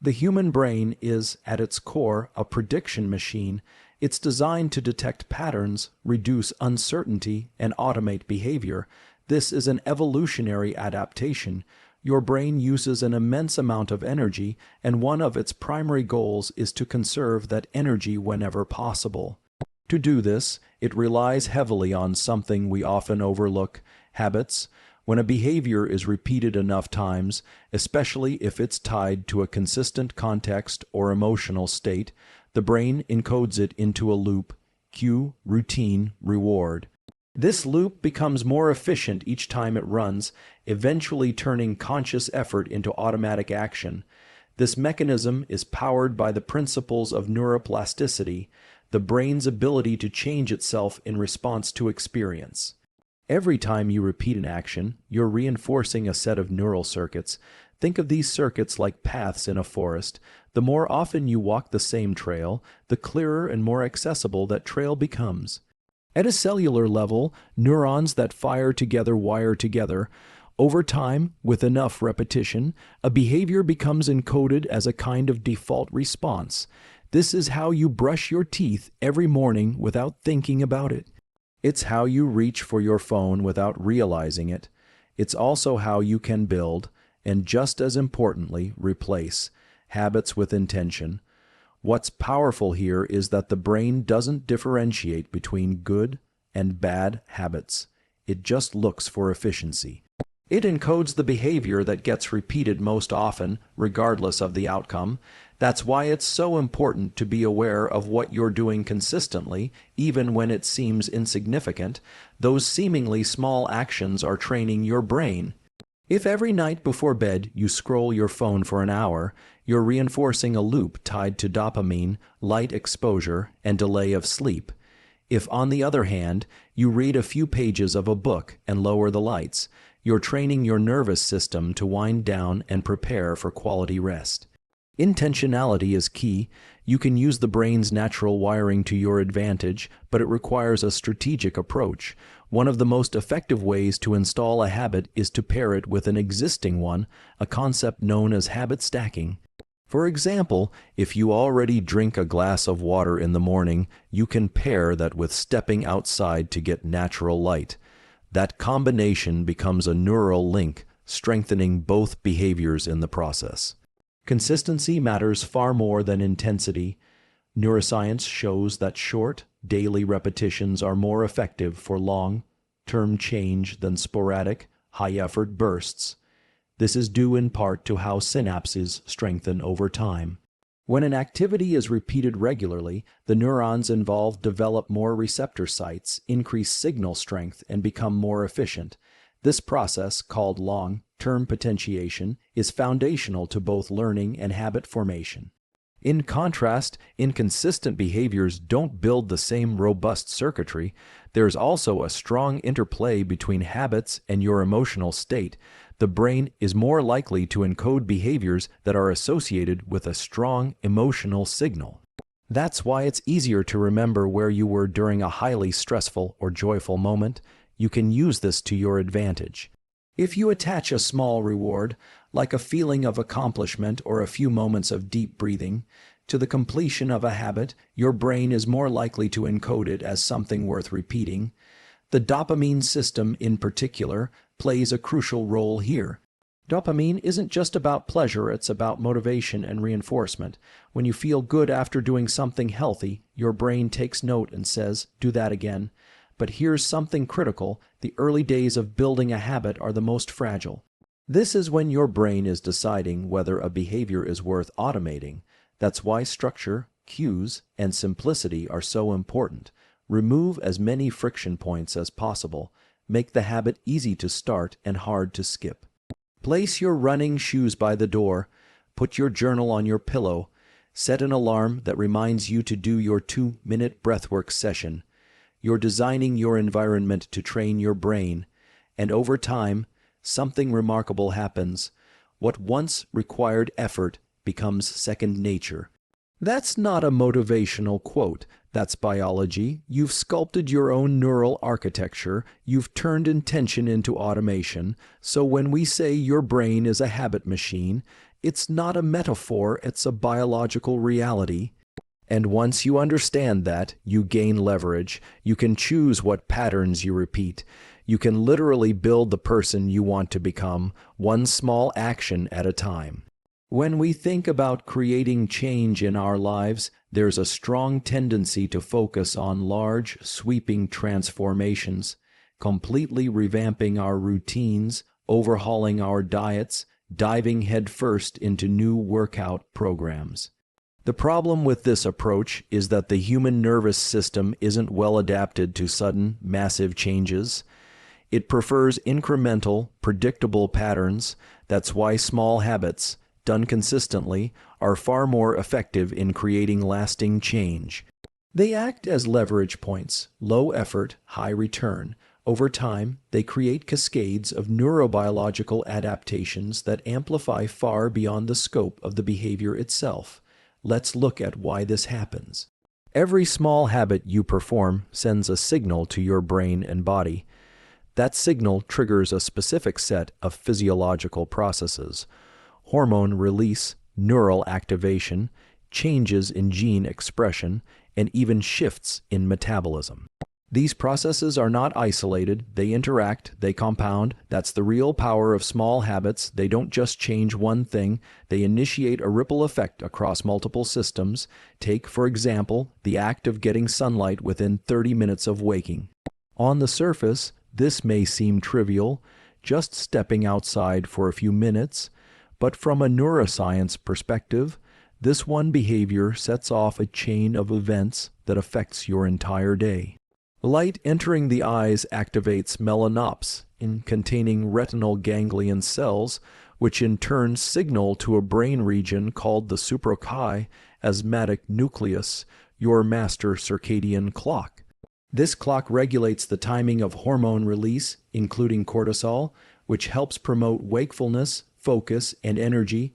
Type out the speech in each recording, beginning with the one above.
The human brain is, at its core, a prediction machine. It's designed to detect patterns, reduce uncertainty, and automate behavior. This is an evolutionary adaptation. Your brain uses an immense amount of energy, and one of its primary goals is to conserve that energy whenever possible. To do this, it relies heavily on something we often overlook: habits. When a behavior is repeated enough times, especially if it's tied to a consistent context or emotional state, the brain encodes it into a loop: cue, routine, reward. This loop becomes more efficient each time it runs, eventually turning conscious effort into automatic action. This mechanism is powered by the principles of neuroplasticity, the brain's ability to change itself in response to experience. Every time you repeat an action, you're reinforcing a set of neural circuits. Think of these circuits like paths in a forest. The more often you walk the same trail, the clearer and more accessible that trail becomes. At a cellular level, neurons that fire together wire together. Over time, with enough repetition, a behavior becomes encoded as a kind of default response. This is how you brush your teeth every morning without thinking about it. It's how you reach for your phone without realizing it. It's also how you can build, and just as importantly, replace, habits with intention. What's powerful here is that the brain doesn't differentiate between good and bad habits. It just looks for efficiency. It encodes the behavior that gets repeated most often, regardless of the outcome. That's why it's so important to be aware of what you're doing consistently, even when it seems insignificant. Those seemingly small actions are training your brain. If every night before bed you scroll your phone for an hour, you're reinforcing a loop tied to dopamine, light exposure, and delay of sleep. If, on the other hand, you read a few pages of a book and lower the lights, you're training your nervous system to wind down and prepare for quality rest. Intentionality is key. You can use the brain's natural wiring to your advantage, but it requires a strategic approach. One of the most effective ways to install a habit is to pair it with an existing one, a concept known as habit stacking. For example, if you already drink a glass of water in the morning, you can pair that with stepping outside to get natural light. That combination becomes a neural link, strengthening both behaviors in the process. Consistency matters far more than intensity. Neuroscience shows that short, daily repetitions are more effective for long-term change than sporadic, high-effort bursts. This is due in part to how synapses strengthen over time. When an activity is repeated regularly, the neurons involved develop more receptor sites, increase signal strength, and become more efficient. This process, called long-term potentiation, is foundational to both learning and habit formation. In contrast, inconsistent behaviors don't build the same robust circuitry. There's also a strong interplay between habits and your emotional state. The brain is more likely to encode behaviors that are associated with a strong emotional signal. That's why it's easier to remember where you were during a highly stressful or joyful moment. You can use this to your advantage. If you attach a small reward, like a feeling of accomplishment or a few moments of deep breathing, to the completion of a habit, your brain is more likely to encode it as something worth repeating. The dopamine system, in particular, plays a crucial role here. Dopamine isn't just about pleasure, it's about motivation and reinforcement. When you feel good after doing something healthy, your brain takes note and says, "Do that again." But here's something critical: the early days of building a habit are the most fragile. This is when your brain is deciding whether a behavior is worth automating. That's why structure, cues, and simplicity are so important. Remove as many friction points as possible. Make the habit easy to start and hard to skip. Place your running shoes by the door. Put your journal on your pillow. Set an alarm that reminds you to do your 2-minute breathwork session. You're designing your environment to train your brain, and over time, something remarkable happens. What once required effort becomes second nature. That's not a motivational quote. That's biology. You've sculpted your own neural architecture. You've turned intention into automation. So when we say your brain is a habit machine, It's not a metaphor, it's a biological reality. And once you understand that, you gain leverage. You can choose what patterns you repeat. You can literally build the person you want to become, one small action at a time. When we think about creating change in our lives, there's a strong tendency to focus on large, sweeping transformations, completely revamping our routines, overhauling our diets, diving headfirst into new workout programs. The problem with this approach is that the human nervous system isn't well adapted to sudden, massive changes. It prefers incremental, predictable patterns. That's why small habits, done consistently, are far more effective in creating lasting change. They act as leverage points, low effort, high return. Over time, they create cascades of neurobiological adaptations that amplify far beyond the scope of the behavior itself. Let's look at why this happens. Every small habit you perform sends a signal to your brain and body. That signal triggers a specific set of physiological processes: hormone release, neural activation, changes in gene expression, and even shifts in metabolism. These processes are not isolated, they interact, they compound. That's the real power of small habits. They don't just change one thing, they initiate a ripple effect across multiple systems. Take, for example, the act of getting sunlight within 30 minutes of waking. On the surface, this may seem trivial, just stepping outside for a few minutes, but from a neuroscience perspective, this one behavior sets off a chain of events that affects your entire day. Light entering the eyes activates melanops containing retinal ganglion cells, which in turn signal to a brain region called the suprachiasmatic nucleus, your master circadian clock. This clock regulates the timing of hormone release, including cortisol, which helps promote wakefulness, focus, and energy.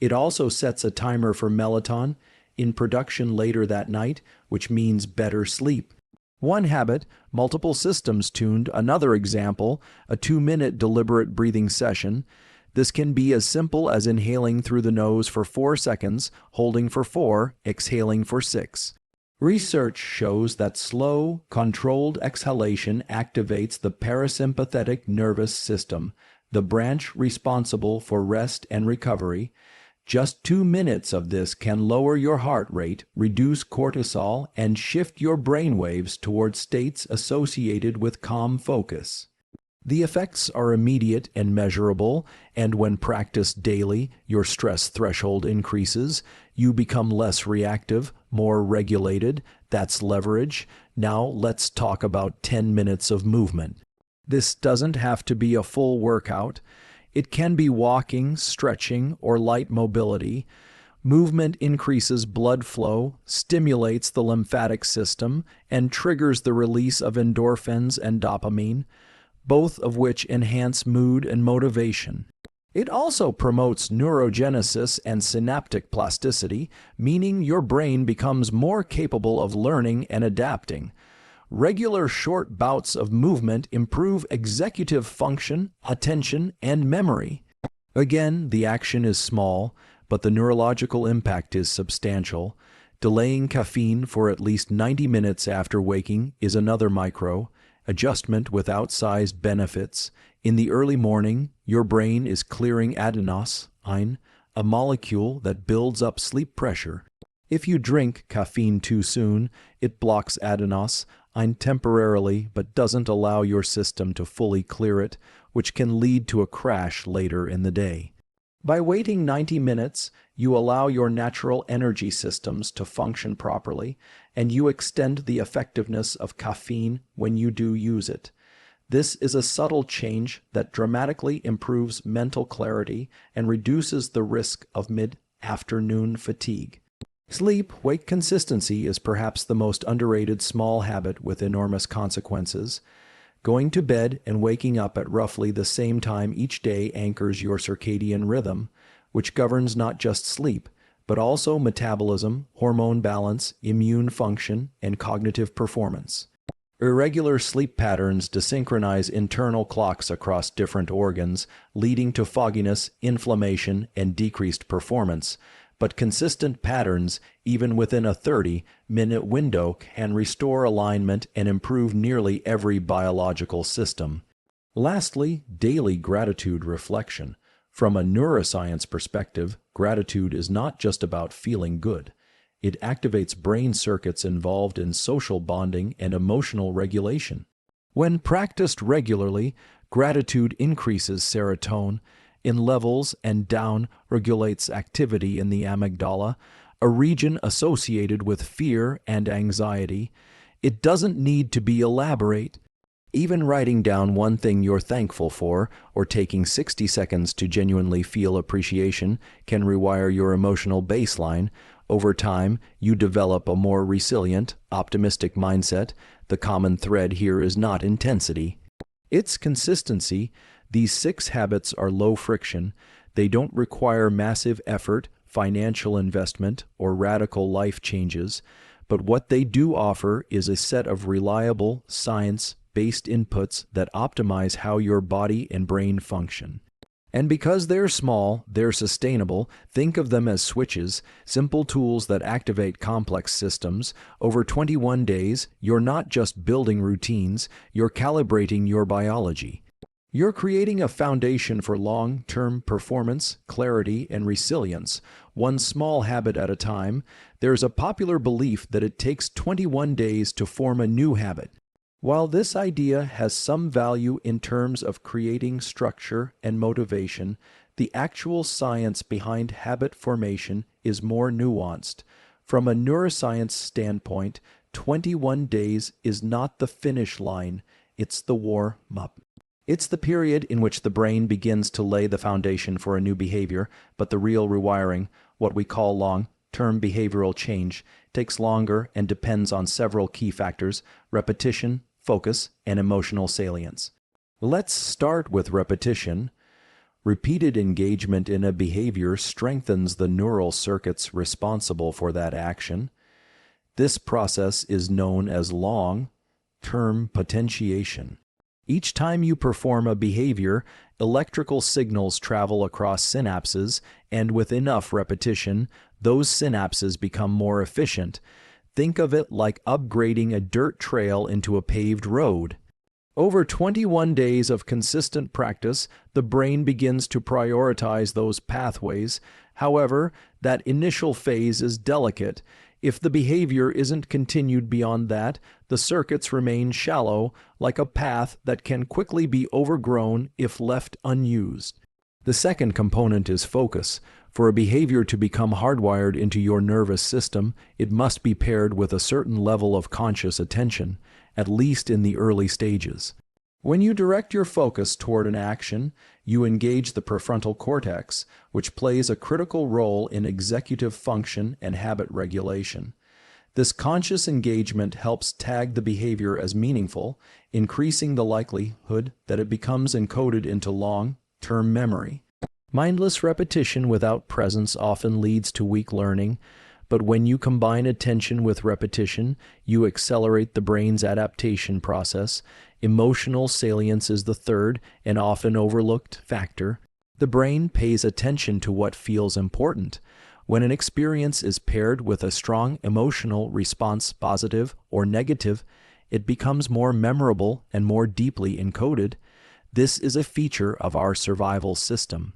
It also sets a timer for melatonin in production later that night, which means better sleep. One habit, multiple systems tuned. Another example, a 2-minute deliberate breathing session. This can be as simple as inhaling through the nose for 4 seconds, holding for 4, exhaling for 6. Research shows that slow, controlled exhalation activates the parasympathetic nervous system, the branch responsible for rest and recovery. Just 2 minutes of this can lower your heart rate, reduce cortisol, and shift your brainwaves toward states associated with calm focus. The effects are immediate and measurable, and when practiced daily, your stress threshold increases. You become less reactive, more regulated. That's leverage. Now let's talk about 10 minutes of movement. This doesn't have to be a full workout. It can be walking, stretching, or light mobility. Movement increases blood flow, stimulates the lymphatic system, and triggers the release of endorphins and dopamine, both of which enhance mood and motivation. It also promotes neurogenesis and synaptic plasticity, meaning your brain becomes more capable of learning and adapting. Regular short bouts of movement improve executive function, attention, and memory. Again, the action is small, but the neurological impact is substantial. Delaying caffeine for at least 90 minutes after waking is another micro adjustment with outsized benefits. In the early morning, your brain is clearing adenosine, a molecule that builds up sleep pressure. If you drink caffeine too soon, it blocks adenosine temporarily but doesn't allow your system to fully clear it, which can lead to a crash later in the day. By waiting 90 minutes, you allow your natural energy systems to function properly, and you extend the effectiveness of caffeine when you do use it. This is a subtle change that dramatically improves mental clarity and reduces the risk of mid-afternoon fatigue. Sleep-wake consistency is perhaps the most underrated small habit with enormous consequences. Going to bed and waking up at roughly the same time each day anchors your circadian rhythm, which governs not just sleep, but also metabolism, hormone balance, immune function, and cognitive performance. Irregular sleep patterns desynchronize internal clocks across different organs, leading to fogginess, inflammation, and decreased performance. But consistent patterns, even within a 30-minute window, can restore alignment and improve nearly every biological system. Lastly, daily gratitude reflection. From a neuroscience perspective, gratitude is not just about feeling good. It activates brain circuits involved in social bonding and emotional regulation. When practiced regularly, gratitude increases serotonin in levels and down-regulates activity in the amygdala, a region associated with fear and anxiety. It doesn't need to be elaborate. Even writing down one thing you're thankful for or taking 60 seconds to genuinely feel appreciation can rewire your emotional baseline. Over time, you develop a more resilient, optimistic mindset. The common thread here is not intensity. It's consistency. These 6 habits are low friction. They don't require massive effort, financial investment, or radical life changes. But what they do offer is a set of reliable, science-based inputs that optimize how your body and brain function. And because they're small, they're sustainable. Think of them as switches, simple tools that activate complex systems. Over 21 days, you're not just building routines, you're calibrating your biology. You're creating a foundation for long-term performance, clarity, and resilience, one small habit at a time. There's a popular belief that it takes 21 days to form a new habit. While this idea has some value in terms of creating structure and motivation, the actual science behind habit formation is more nuanced. From a neuroscience standpoint, 21 days is not the finish line, it's the warm-up. It's the period in which the brain begins to lay the foundation for a new behavior, but the real rewiring, what we call long-term behavioral change, takes longer and depends on several key factors: repetition, focus, and emotional salience. Let's start with repetition. Repeated engagement in a behavior strengthens the neural circuits responsible for that action. This process is known as long-term potentiation. Each time you perform a behavior, electrical signals travel across synapses, and with enough repetition, those synapses become more efficient. Think of it like upgrading a dirt trail into a paved road. Over 21 days of consistent practice, the brain begins to prioritize those pathways. However, that initial phase is delicate. If the behavior isn't continued beyond that, the circuits remain shallow, like a path that can quickly be overgrown if left unused. The second component is focus. For a behavior to become hardwired into your nervous system, it must be paired with a certain level of conscious attention, at least in the early stages. When you direct your focus toward an action, you engage the prefrontal cortex, which plays a critical role in executive function and habit regulation. This conscious engagement helps tag the behavior as meaningful, increasing the likelihood that it becomes encoded into long-term memory. Mindless repetition without presence often leads to weak learning, but when you combine attention with repetition, you accelerate the brain's adaptation process. Emotional salience is the third and often overlooked factor. The brain pays attention to what feels important. When an experience is paired with a strong emotional response, positive or negative, it becomes more memorable and more deeply encoded. This is a feature of our survival system.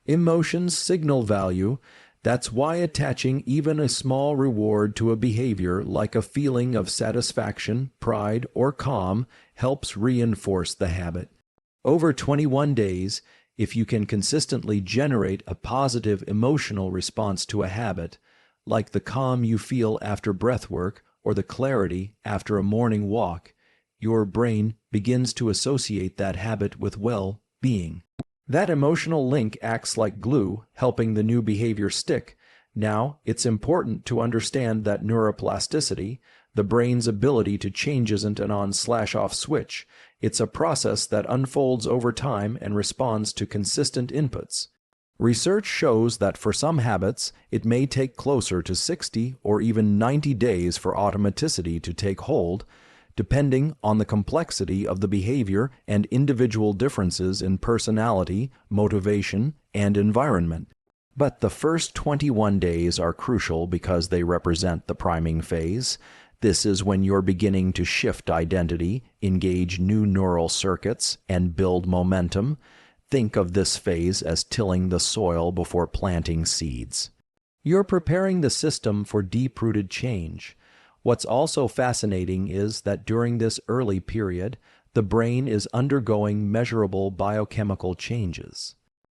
Emotions signal value. That's why attaching even a small reward to a behavior, like a feeling of satisfaction, pride, or calm, helps reinforce the habit. Over 21 days, if you can consistently generate a positive emotional response to a habit, like the calm you feel after breath work or the clarity after a morning walk, your brain begins to associate that habit with well-being. That emotional link acts like glue, helping the new behavior stick. Now, it's important to understand that neuroplasticity, the brain's ability to change, isn't an on/off switch. It's a process that unfolds over time and responds to consistent inputs. Research shows that for some habits, it may take closer to 60 or even 90 days for automaticity to take hold. depending on the complexity of the behavior and individual differences in personality, motivation, and environment. But the first 21 days are crucial because they represent the priming phase. This is when you're beginning to shift identity, engage new neural circuits, and build momentum. Think of this phase as tilling the soil before planting seeds. You're preparing the system for deep-rooted change. What's also fascinating is that during this early period, the brain is undergoing measurable biochemical changes.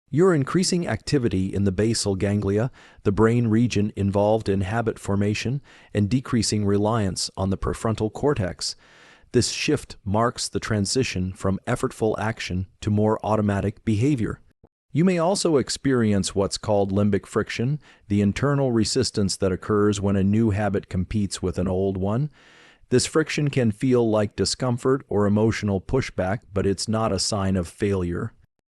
You're increasing activity in the basal ganglia, the brain region involved in habit formation, and decreasing reliance on the prefrontal cortex. This shift marks the transition from effortful action to more automatic behavior. You may also experience what's called limbic friction, the internal resistance that occurs when a new habit competes with an old one. This friction can feel like discomfort or emotional pushback, but it's not a sign of failure.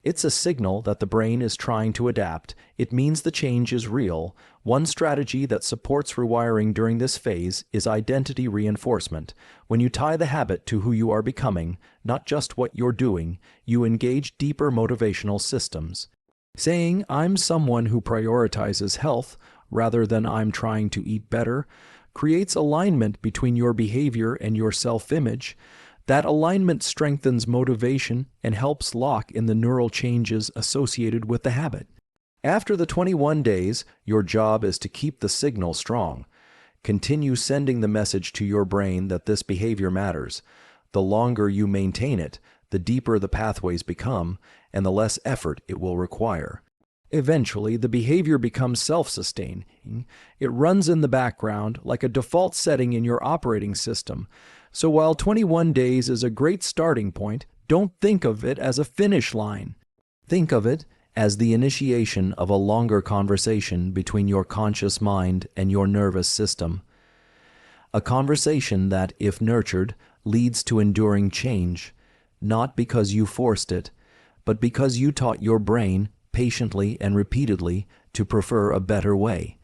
It's a signal that the brain is trying to adapt. It means the change is real. One strategy that supports rewiring during this phase is identity reinforcement. When you tie the habit to who you are becoming, not just what you're doing, you engage deeper motivational systems. Saying, "I'm someone who prioritizes health," rather than "I'm trying to eat better," creates alignment between your behavior and your self-image. That alignment strengthens motivation and helps lock in the neural changes associated with the habit. After the 21 days, your job is to keep the signal strong. Continue sending the message to your brain that this behavior matters. The longer you maintain it, the deeper the pathways become, and the less effort it will require. Eventually, the behavior becomes self-sustaining. It runs in the background like a default setting in your operating system. So while 21 days is a great starting point, don't think of it as a finish line. Think of it as the initiation of a longer conversation between your conscious mind and your nervous system. A conversation that, if nurtured, leads to enduring change, not because you forced it, but because you taught your brain, patiently and repeatedly, to prefer a better way.